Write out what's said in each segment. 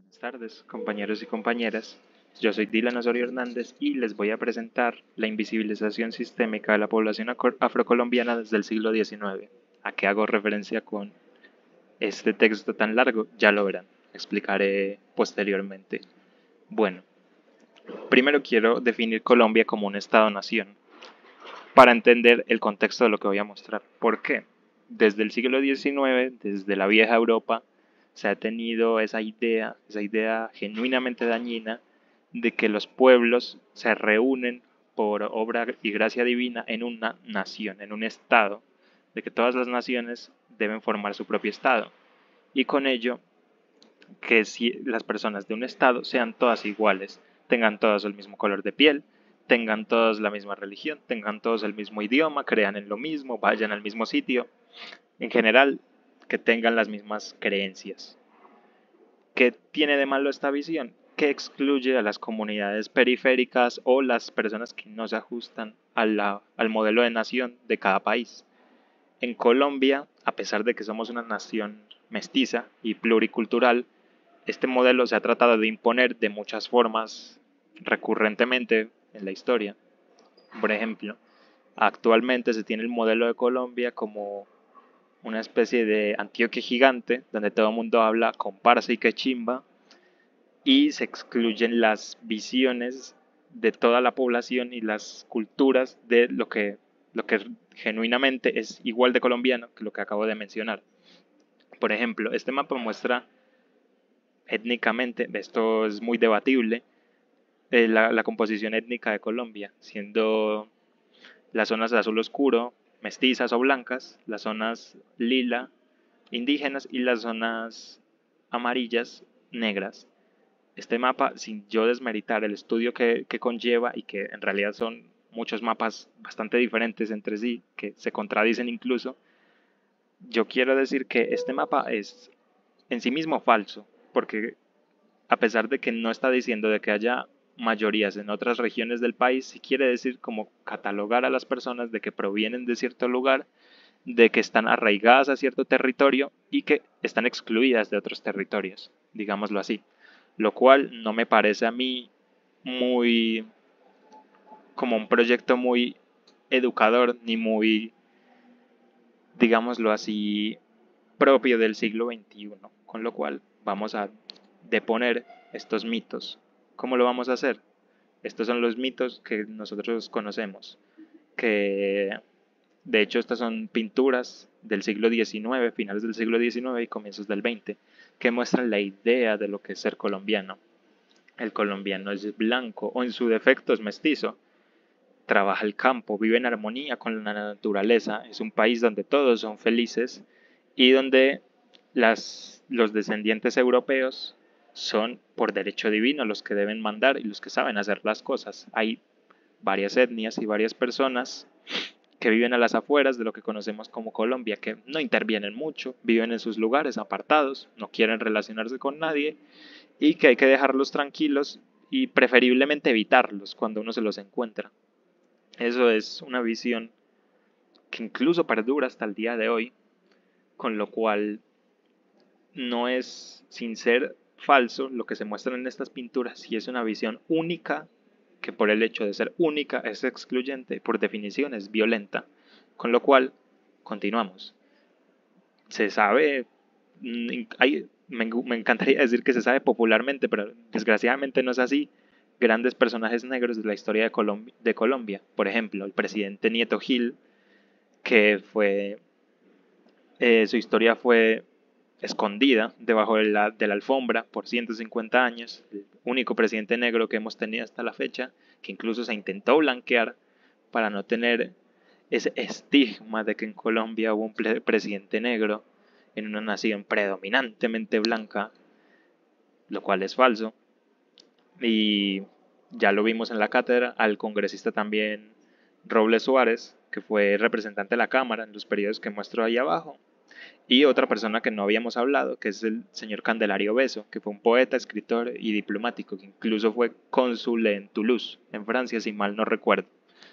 Buenas tardes, compañeros y compañeras. Yo soy Dylan Osorio Hernández y les voy a presentar la invisibilización sistémica de la población afrocolombiana desde el siglo XIX. ¿A qué hago referencia con este texto tan largo? Ya lo verán, explicaré posteriormente. Bueno, primero quiero definir Colombia como un Estado-nación para entender el contexto de lo que voy a mostrar. ¿Por qué? Desde el siglo XIX, desde la vieja Europa, se ha tenido esa idea genuinamente dañina de que los pueblos se reúnen por obra y gracia divina en una nación, en un estado, de que todas las naciones deben formar su propio estado. Y con ello, que si las personas de un estado sean todas iguales, tengan todas el mismo color de piel, tengan todos la misma religión, tengan todos el mismo idioma, crean en lo mismo, vayan al mismo sitio, en general, que tengan las mismas creencias. ¿Qué tiene de malo esta visión? Que excluye a las comunidades periféricas o las personas que no se ajustan al modelo de nación de cada país. En Colombia, a pesar de que somos una nación mestiza y pluricultural, este modelo se ha tratado de imponer de muchas formas recurrentemente en la historia. Por ejemplo, actualmente se tiene el modelo de Colombia como una especie de Antioquia gigante, donde todo el mundo habla comparsa y quechimba, y se excluyen las visiones de toda la población y las culturas de lo que genuinamente es igual de colombiano que lo que acabo de mencionar. Por ejemplo, este mapa muestra étnicamente, esto es muy debatible, la composición étnica de Colombia, siendo las zonas de azul oscuro, mestizas o blancas, las zonas lila, indígenas y las zonas amarillas, negras. Este mapa, sin yo desmeritar el estudio que conlleva y que en realidad son muchos mapas bastante diferentes entre sí, que se contradicen incluso, yo quiero decir que este mapa es en sí mismo falso, porque a pesar de que no está diciendo de que haya mayorías en otras regiones del país, sí quiere decir como catalogar a las personas de que provienen de cierto lugar, de que están arraigadas a cierto territorio y que están excluidas de otros territorios, digámoslo así. Lo cual no me parece a mí muy como un proyecto muy educador ni muy, digámoslo así, propio del siglo XXI. Con lo cual vamos a deponer estos mitos. ¿Cómo lo vamos a hacer? Estos son los mitos que nosotros conocemos, que de hecho estas son pinturas del siglo XIX, finales del siglo XIX y comienzos del XX, que muestran la idea de lo que es ser colombiano. El colombiano es blanco o en su defecto es mestizo, trabaja el campo, vive en armonía con la naturaleza, es un país donde todos son felices y donde los descendientes europeos son por derecho divino los que deben mandar y los que saben hacer las cosas. Hay varias etnias y varias personas que viven a las afueras de lo que conocemos como Colombia, que no intervienen mucho, viven en sus lugares apartados, no quieren relacionarse con nadie y que hay que dejarlos tranquilos y preferiblemente evitarlos cuando uno se los encuentra. Eso es una visión que incluso perdura hasta el día de hoy, con lo cual no es, sin ser falso, lo que se muestra en estas pinturas, si es una visión única, que por el hecho de ser única es excluyente, por definición es violenta, con lo cual continuamos. Se sabe, me encantaría decir que se sabe popularmente, pero desgraciadamente no es así. Grandes personajes negros de la historia de Colombia, por ejemplo, el presidente Nieto Gil, que fue, su historia fue escondida debajo de la alfombra por 150 años, el único presidente negro que hemos tenido hasta la fecha, que incluso se intentó blanquear para no tener ese estigma de que en Colombia hubo un presidente negro en una nación predominantemente blanca, lo cual es falso. Y ya lo vimos en la cátedra, al congresista también Robles Suárez, que fue representante de la Cámara en los periodos que muestro ahí abajo, y otra persona que no habíamos hablado, que es el señor Candelario Beso, que fue un poeta, escritor y diplomático, que incluso fue cónsul en Toulouse, en Francia, si mal no recuerdo.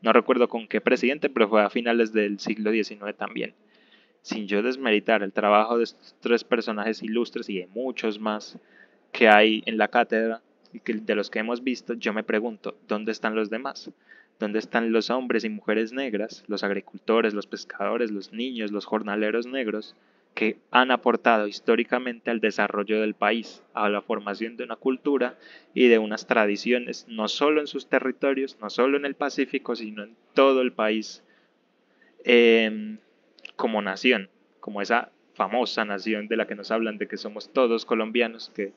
No recuerdo con qué presidente, pero fue a finales del siglo XIX también. Sin yo desmeritar el trabajo de estos tres personajes ilustres y de muchos más que hay en la cátedra y que de los que hemos visto, yo me pregunto, ¿dónde están los demás? ¿Dónde están los hombres y mujeres negras, los agricultores, los pescadores, los niños, los jornaleros negros, que han aportado históricamente al desarrollo del país, a la formación de una cultura y de unas tradiciones, no solo en sus territorios, no solo en el Pacífico, sino en todo el país eh, como nación, como esa famosa nación de la que nos hablan, de que somos todos colombianos, que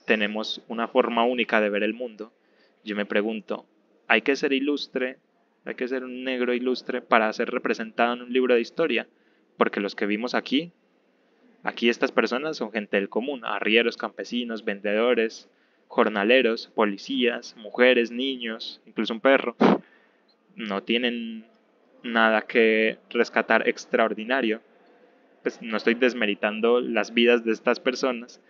tenemos una forma única de ver el mundo? Yo me pregunto, ¿hay que ser ilustre, hay que ser un negro ilustre para ser representado en un libro de historia? Porque los que vimos aquí estas personas son gente del común, arrieros, campesinos, vendedores, jornaleros, policías, mujeres, niños, incluso un perro. No tienen nada que rescatar extraordinario. Pues no estoy desmeritando las vidas de estas personas,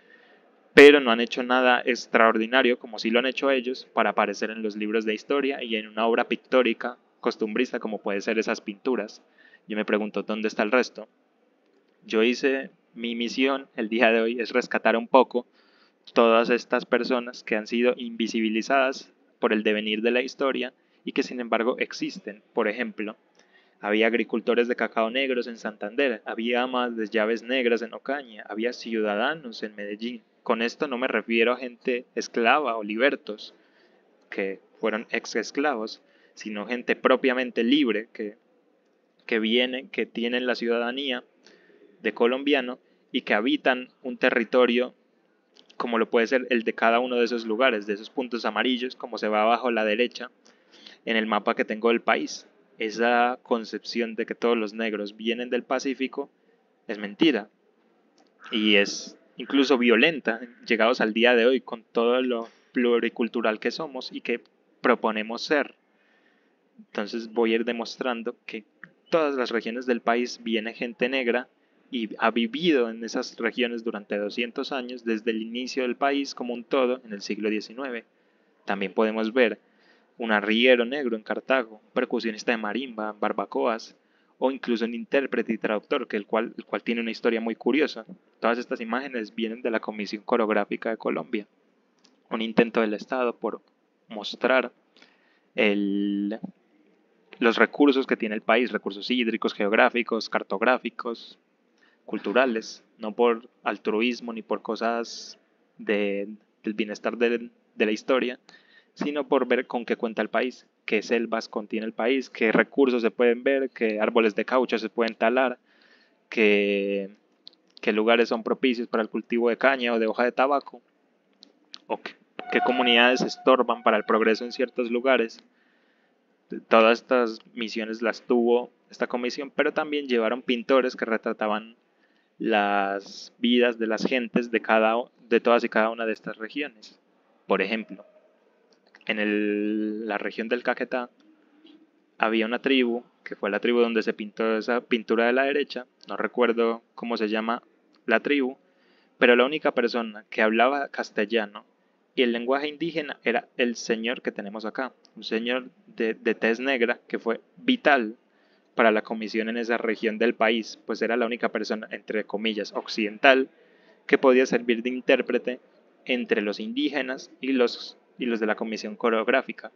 pero no han hecho nada extraordinario como sí lo han hecho ellos para aparecer en los libros de historia y en una obra pictórica costumbrista como puede ser esas pinturas. Yo me pregunto, ¿dónde está el resto? Yo hice mi misión el día de hoy es rescatar un poco todas estas personas que han sido invisibilizadas por el devenir de la historia y que sin embargo existen. Por ejemplo, había agricultores de cacao negros en Santander, había amas de llaves negras en Ocaña, había ciudadanos en Medellín. Con esto no me refiero a gente esclava o libertos, que fueron ex esclavos, sino gente propiamente libre que vienen, que tienen la ciudadanía de colombiano y que habitan un territorio como lo puede ser el de cada uno de esos lugares, de esos puntos amarillos, como se va abajo a la derecha en el mapa que tengo del país. Esa concepción de que todos los negros vienen del Pacífico es mentira y es incluso violenta, llegados al día de hoy con todo lo pluricultural que somos y que proponemos ser. Entonces voy a ir demostrando que todas las regiones del país viene gente negra y ha vivido en esas regiones durante 200 años desde el inicio del país como un todo en el siglo XIX. También podemos ver un arriero negro en Cartago, un percusionista de marimba en Barbacoas, o incluso un intérprete y traductor, el cual tiene una historia muy curiosa. Todas estas imágenes vienen de la Comisión Coreográfica de Colombia, un intento del Estado por mostrar el, los recursos que tiene el país, recursos hídricos, geográficos, cartográficos, culturales, no por altruismo ni por cosas del bienestar de la historia, sino por ver con qué cuenta el país, qué selvas contiene el país, qué recursos se pueden ver, qué árboles de caucho se pueden talar, qué, qué lugares son propicios para el cultivo de caña o de hoja de tabaco, o qué comunidades estorban para el progreso en ciertos lugares. Todas estas misiones las tuvo esta comisión, pero también llevaron pintores que retrataban las vidas de las gentes de todas y cada una de estas regiones. Por ejemplo, en la región del Caquetá había una tribu, que fue la tribu donde se pintó esa pintura de la derecha, no recuerdo cómo se llama la tribu, pero la única persona que hablaba castellano y el lenguaje indígena era el señor que tenemos acá, un señor de tez negra que fue vital para la comisión en esa región del país, pues era la única persona, entre comillas, occidental, que podía servir de intérprete entre los indígenas y los de la comisión coreográfica.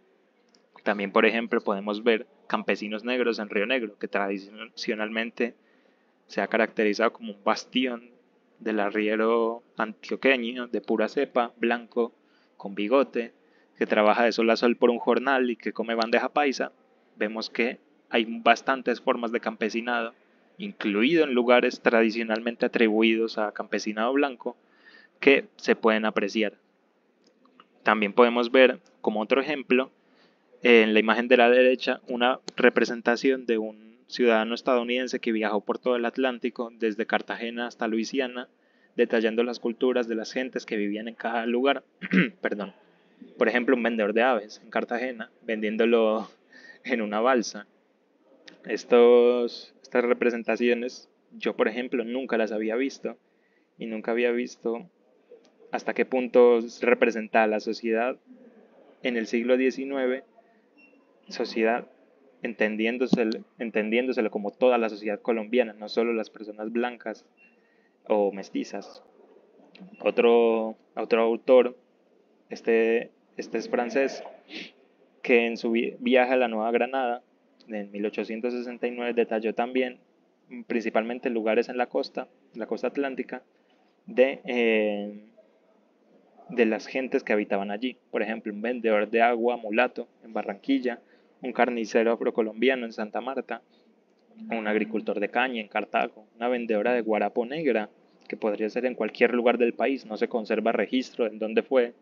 También, por ejemplo, podemos ver campesinos negros en Río Negro, que tradicionalmente se ha caracterizado como un bastión del arriero antioqueño, de pura cepa, blanco, con bigote, que trabaja de sol a sol por un jornal y que come bandeja paisa. Vemos que hay bastantes formas de campesinado, incluido en lugares tradicionalmente atribuidos a campesinado blanco, que se pueden apreciar. También podemos ver, como otro ejemplo, en la imagen de la derecha, una representación de un ciudadano estadounidense que viajó por todo el Atlántico, desde Cartagena hasta Luisiana, detallando las culturas de las gentes que vivían en cada lugar. Perdón. Por ejemplo, un vendedor de aves en Cartagena, vendiéndolo en una balsa. Estas representaciones, yo por ejemplo nunca las había visto y nunca había visto hasta qué punto representa la sociedad en el siglo XIX, sociedad entendiéndoselo como toda la sociedad colombiana, no solo las personas blancas o mestizas. Otro otro autor, este es francés, que en su viaje a la Nueva Granada en 1869 detalló también principalmente lugares en la costa atlántica, de, de las gentes que habitaban allí. Por ejemplo, un vendedor de agua mulato en Barranquilla, un carnicero afrocolombiano en Santa Marta, un agricultor de caña en Cartago, una vendedora de guarapo negra, que podría ser en cualquier lugar del país, no se conserva registro en dónde fue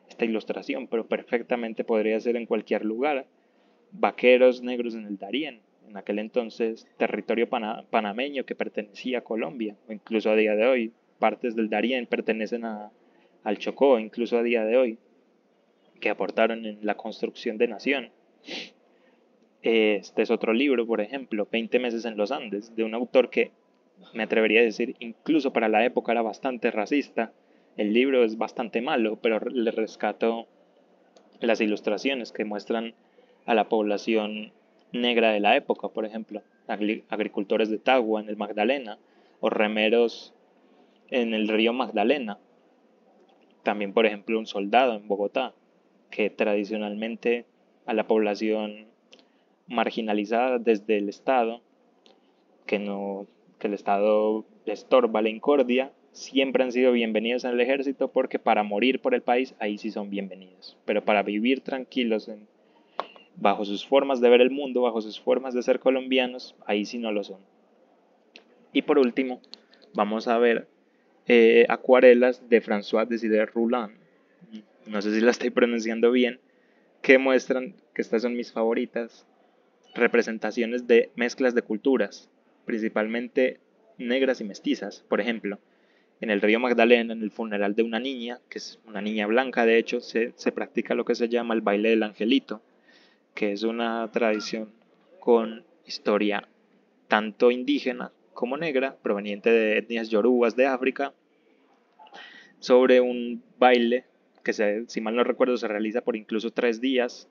esta ilustración, pero perfectamente podría ser en cualquier lugar. Vaqueros negros en el Darién, en aquel entonces territorio panameño que pertenecía a Colombia, o incluso a día de hoy, partes del Darién pertenecen al Chocó, incluso a día de hoy, que aportaron en la construcción de nación. Este es otro libro, por ejemplo, 20 meses en los Andes, de un autor que me atrevería a decir, incluso para la época era bastante racista. El libro es bastante malo, pero le rescato las ilustraciones que muestran a la población negra de la época, por ejemplo, agricultores de Tagua en el Magdalena o remeros en el río Magdalena. También, por ejemplo, un soldado en Bogotá, que tradicionalmente a la población marginalizada desde el Estado, que, no, que el Estado estorba la incordia, siempre han sido bienvenidos en el ejército porque para morir por el país ahí sí son bienvenidos. Pero para vivir tranquilos bajo sus formas de ver el mundo, bajo sus formas de ser colombianos, ahí sí no lo son. Y por último, vamos a ver acuarelas de François Désiré Roulin, no sé si la estoy pronunciando bien, que muestran que estas son mis favoritas, representaciones de mezclas de culturas, principalmente negras y mestizas. Por ejemplo, en el río Magdalena, en el funeral de una niña, que es una niña blanca, de hecho, se practica lo que se llama el baile del angelito, que es una tradición con historia tanto indígena como negra, proveniente de etnias yorubas de África, sobre un baile que, si mal no recuerdo, se realiza por incluso 3 días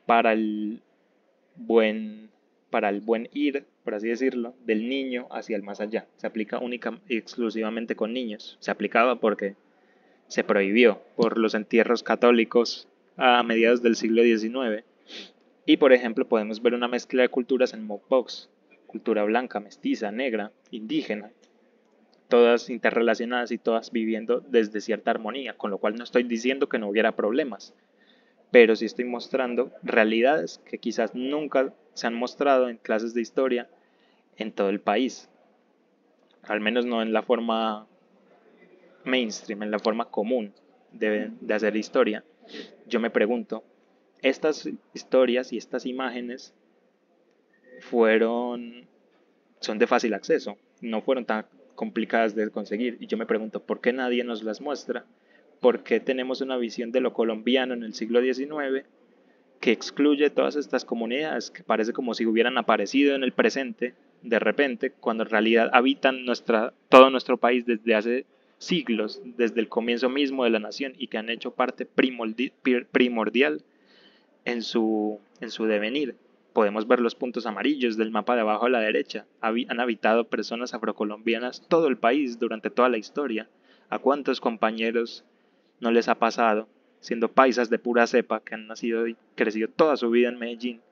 para el buen, para el buen ir, por así decirlo, del niño hacia el más allá. Se aplica única y exclusivamente con niños. Se aplicaba porque se prohibió por los entierros católicos a mediados del siglo XIX. Y por ejemplo podemos ver una mezcla de culturas en Mopbox, cultura blanca, mestiza, negra, indígena, todas interrelacionadas y todas viviendo desde cierta armonía, con lo cual no estoy diciendo que no hubiera problemas, pero sí estoy mostrando realidades que quizás nunca se han mostrado en clases de historia en todo el país, al menos no en la forma mainstream, en la forma común de hacer historia. Yo me pregunto, estas historias y estas imágenes fueron, son de fácil acceso, no fueron tan complicadas de conseguir. Y yo me pregunto, ¿por qué nadie nos las muestra? ¿Por qué tenemos una visión de lo colombiano en el siglo XIX que excluye todas estas comunidades que parece como si hubieran aparecido en el presente de repente, cuando en realidad habitan todo nuestro país desde hace siglos, desde el comienzo mismo de la nación y que han hecho parte primordial en su devenir? Podemos ver los puntos amarillos del mapa de abajo a la derecha. Han habitado personas afrocolombianas todo el país durante toda la historia. ¿A cuántos compañeros no les ha pasado, siendo paisas de pura cepa, que han nacido y crecido toda su vida en Medellín,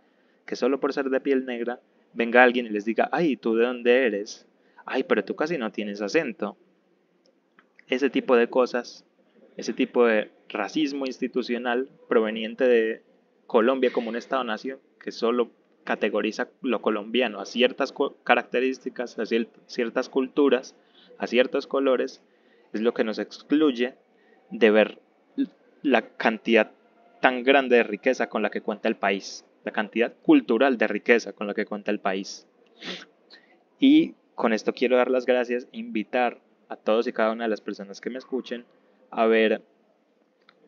que solo por ser de piel negra venga alguien y les diga, ay, ¿tú de dónde eres? Ay, pero tú casi no tienes acento. Ese tipo de cosas, ese tipo de racismo institucional proveniente de Colombia como un Estado-nación que solo categoriza lo colombiano a ciertas características, a ciertas culturas, a ciertos colores, es lo que nos excluye de ver la cantidad tan grande de riqueza con la que cuenta el país, la cantidad cultural de riqueza con la que cuenta el país. Y con esto quiero dar las gracias e invitar a todos y cada una de las personas que me escuchen a ver,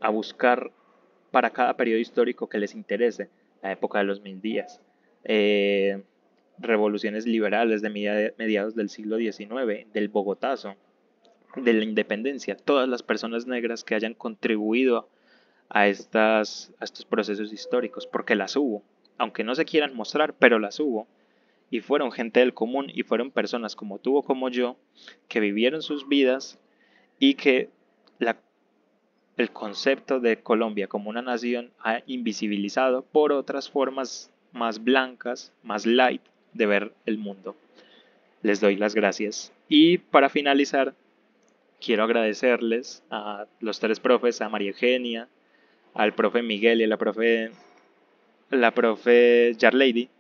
a buscar para cada periodo histórico que les interese, la época de los 1000 días, revoluciones liberales de mediados del siglo XIX, del Bogotazo, de la independencia, todas las personas negras que hayan contribuido a estos procesos históricos, porque las hubo, aunque no se quieran mostrar, pero las hubo. Y fueron gente del común y fueron personas como tú o como yo que vivieron sus vidas y que la el concepto de Colombia como una nación ha invisibilizado por otras formas más blancas, más light de ver el mundo. Les doy las gracias. Y para finalizar, quiero agradecerles a los tres profes, a María Eugenia, al profe Miguel y a la profe Yarlady,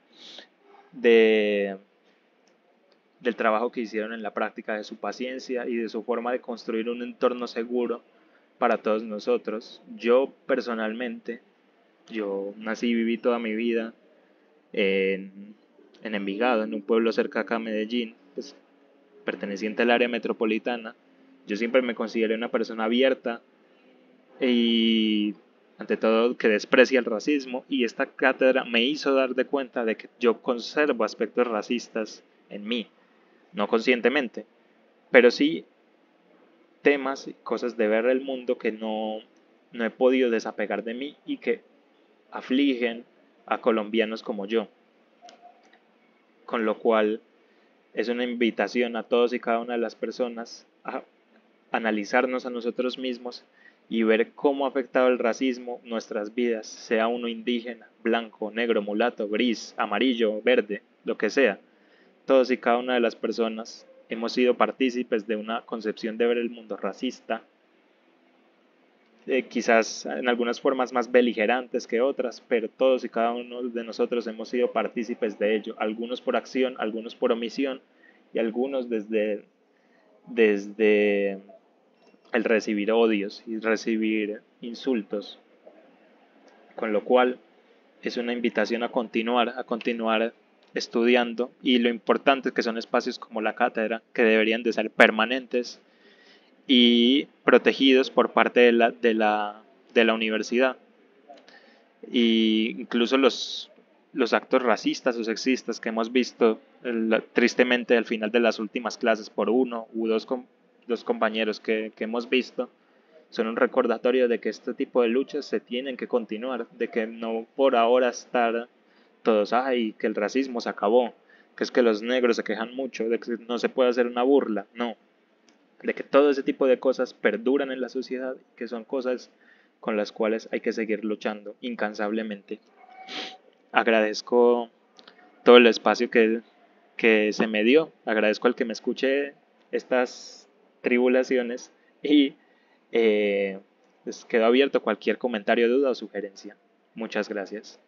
de, del trabajo que hicieron en la práctica, de su paciencia y de su forma de construir un entorno seguro para todos nosotros. Yo personalmente, yo nací y viví toda mi vida en, en Envigado, en un pueblo cerca acá a Medellín, pues, perteneciente al área metropolitana. Yo siempre me consideré una persona abierta y ante todo que desprecia el racismo, y esta cátedra me hizo dar de cuenta de que yo conservo aspectos racistas en mí, no conscientemente, pero sí temas y cosas de ver el mundo que no he podido desapegar de mí y que afligen a colombianos como yo, con lo cual es una invitación a todos y cada una de las personas a analizarnos a nosotros mismos y ver cómo ha afectado el racismo nuestras vidas, sea uno indígena, blanco, negro, mulato, gris, amarillo, verde, lo que sea. Todos y cada una de las personas hemos sido partícipes de una concepción de ver el mundo racista, quizás en algunas formas más beligerantes que otras, pero todos y cada uno de nosotros hemos sido partícipes de ello, algunos por acción, algunos por omisión y algunos desde el recibir odios y recibir insultos, con lo cual es una invitación a continuar estudiando, y lo importante es que son espacios como la cátedra que deberían de ser permanentes y protegidos por parte de la universidad. Y incluso los actos racistas o sexistas que hemos visto tristemente al final de las últimas clases por uno u dos compañeros que hemos visto, son un recordatorio de que este tipo de luchas se tienen que continuar, de que no por ahora estar todos, ay, que el racismo se acabó, que es que los negros se quejan mucho, de que no se puede hacer una burla, no, de que todo ese tipo de cosas perduran en la sociedad, que son cosas con las cuales hay que seguir luchando incansablemente. Agradezco todo el espacio que se me dio, agradezco al que me escuche estas tribulaciones y pues quedo abierto a cualquier comentario, duda o sugerencia. Muchas gracias.